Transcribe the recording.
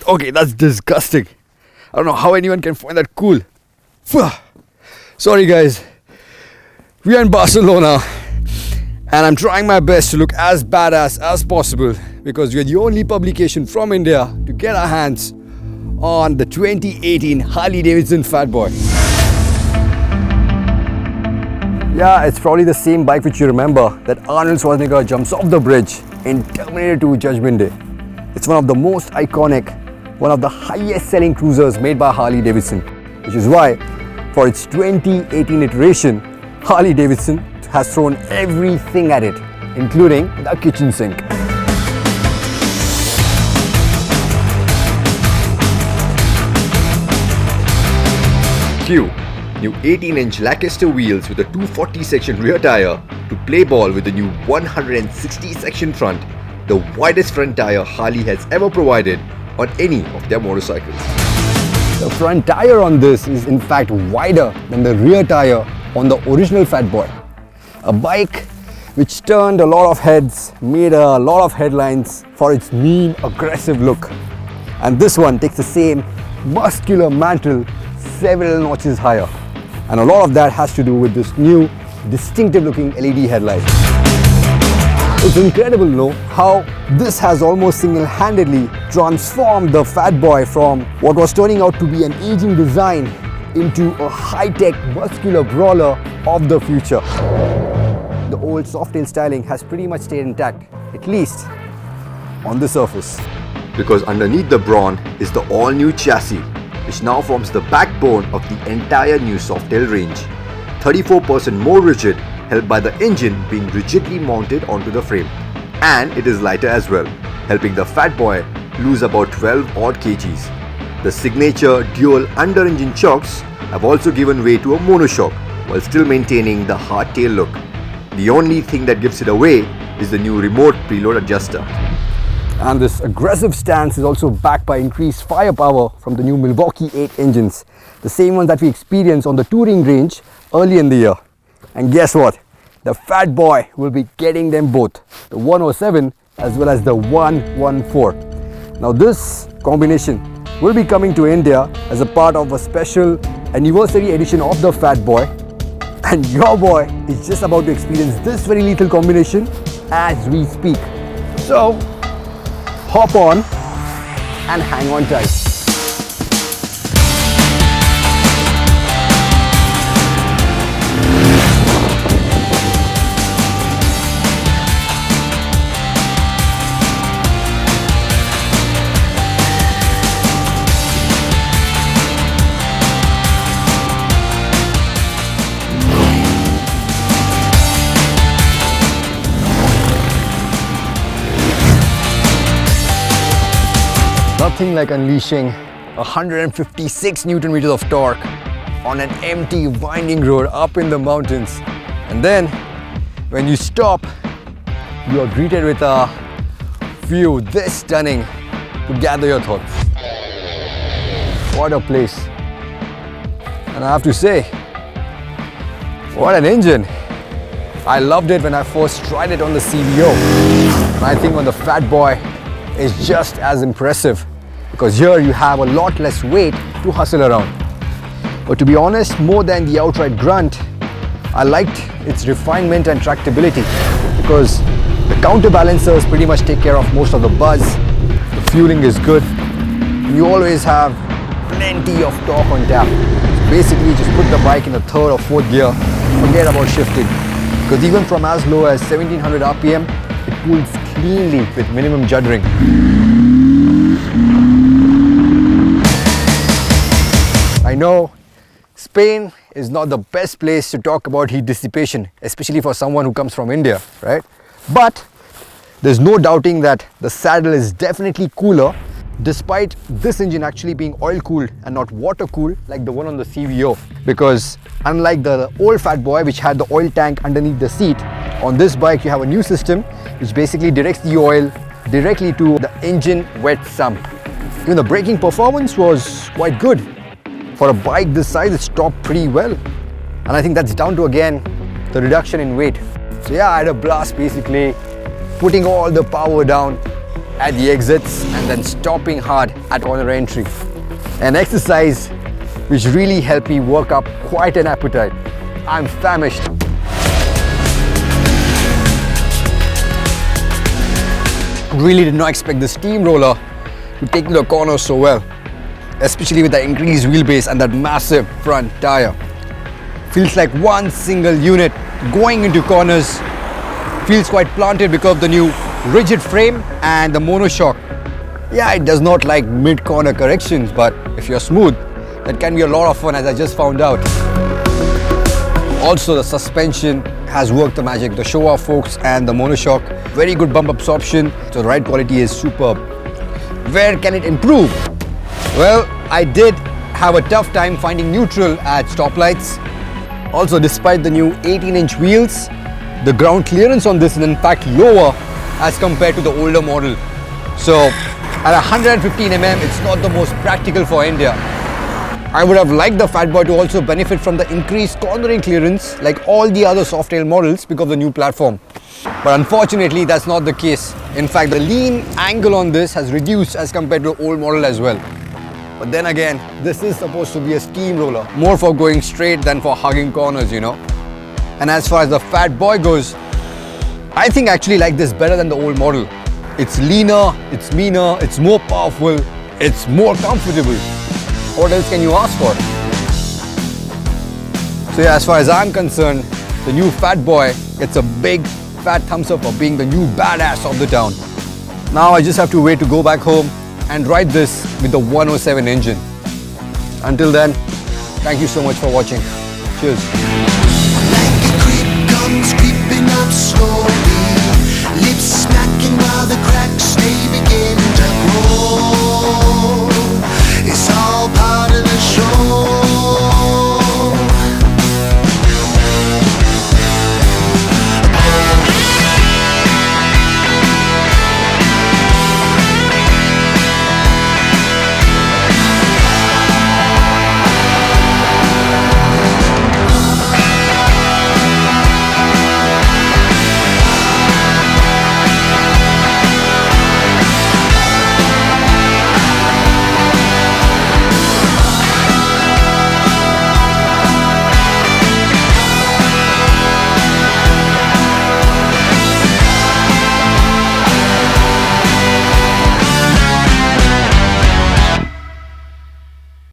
Okay, that's disgusting. I don't know how anyone can find that cool. Sorry guys. We are in Barcelona and I'm trying my best to look as badass as possible because we are the only publication from India to get our hands on the 2018 Harley Davidson Fat Boy. Yeah, it's probably the same bike which you remember that Arnold Schwarzenegger jumps off the bridge in Terminator 2 Judgment Day. It's one of the most iconic, one of the highest selling cruisers made by Harley Davidson, which is why for its 2018 iteration, Harley Davidson has thrown everything at it, including the kitchen sink. Q. New 18-inch Lancaster wheels with a 240 section rear tire to play ball with the new 160 section front, the widest front tire Harley has ever provided on any of their motorcycles. The front tire on this is in fact wider than the rear tire on the original Fat Boy. A bike which turned a lot of heads, made a lot of headlines for its mean, aggressive look. And this one takes the same muscular mantle several notches higher. And a lot of that has to do with this new, distinctive looking LED headlight. It's incredible to know how this has almost single-handedly transformed the Fat Boy from what was turning out to be an aging design into a high-tech muscular brawler of the future. The old Softail styling has pretty much stayed intact, at least on the surface. Because underneath the brawn is the all-new chassis, which now forms the backbone of the entire new Softail range. 34% more rigid, helped by the engine being rigidly mounted onto the frame. And it is lighter as well, helping the Fat Boy lose about 12 odd kgs. The signature dual under-engine shocks have also given way to a monoshock while still maintaining the hardtail look. The only thing that gives it away is the new remote preload adjuster. And this aggressive stance is also backed by increased firepower from the new Milwaukee 8 engines, the same ones that we experienced on the touring range early in the year. And guess what? The Fat Boy will be getting them both, the 107 as well as the 114. Now this combination will be coming to India as a part of a special anniversary edition of the Fat Boy. And your boy is just about to experience this very lethal combination as we speak. So hop on and hang on tight. Nothing like unleashing 156 Newton meters of torque on an empty winding road up in the mountains. And then when you stop, you are greeted with a view this stunning to gather your thoughts. What a place. And I have to say, what an engine. I loved it when I first tried it on the CVO. And I think on the Fat Boy is just as impressive, because here you have a lot less weight to hustle around. But to be honest, more than the outright grunt, I liked its refinement and tractability, because the counterbalancers pretty much take care of most of the buzz, the fueling is good, and you always have plenty of torque on tap. So basically just put the bike in the third or fourth gear, forget about shifting, because even from as low as 1700 RPM, it cools cleanly with minimum juddering. I know Spain is not the best place to talk about heat dissipation, especially for someone who comes from India, right? But there's no doubting that the saddle is definitely cooler, despite this engine actually being oil cooled and not water cooled like the one on the CVO. Because unlike the old Fat Boy, which had the oil tank underneath the seat, on this bike you have a new system which basically directs the oil directly to the engine wet sump. Even the braking performance was quite good. For a bike this size, it stopped pretty well. And I think that's down to, again, the reduction in weight. So yeah, I had a blast basically putting all the power down at the exits and then stopping hard at corner entry. An exercise which really helped me work up quite an appetite. I'm famished. Really did not expect the steamroller to take to the corners so well, especially with the increased wheelbase and that massive front tire. Feels like one single unit going into corners. Feels quite planted because of the new rigid frame and the monoshock. Yeah, it does not like mid-corner corrections, but if you're smooth, that can be a lot of fun, as I just found out. Also, the suspension has worked the magic. The show-off forks and the monoshock, very good bump absorption, so the ride quality is superb. Where can it improve? Well, I did have a tough time finding neutral at stoplights. Also, despite the new 18-inch wheels, the ground clearance on this is in fact lower as compared to the older model. So at 115 mm, it's not the most practical for India. I would have liked the Fat Boy to also benefit from the increased cornering clearance like all the other Softail models because of the new platform. But unfortunately, that's not the case. In fact, the lean angle on this has reduced as compared to the old model as well. But then again, this is supposed to be a steamroller, more for going straight than for hugging corners, you know. And as far as the Fat Boy goes, I think I actually like this better than the old model. It's leaner, it's meaner, it's more powerful, it's more comfortable. What else can you ask for? So yeah, as far as I'm concerned, the new Fat Boy gets a big fat thumbs up for being the new badass of the town. Now I just have to wait to go back home and ride this with the 107 engine. Until then, thank you so much for watching. Cheers.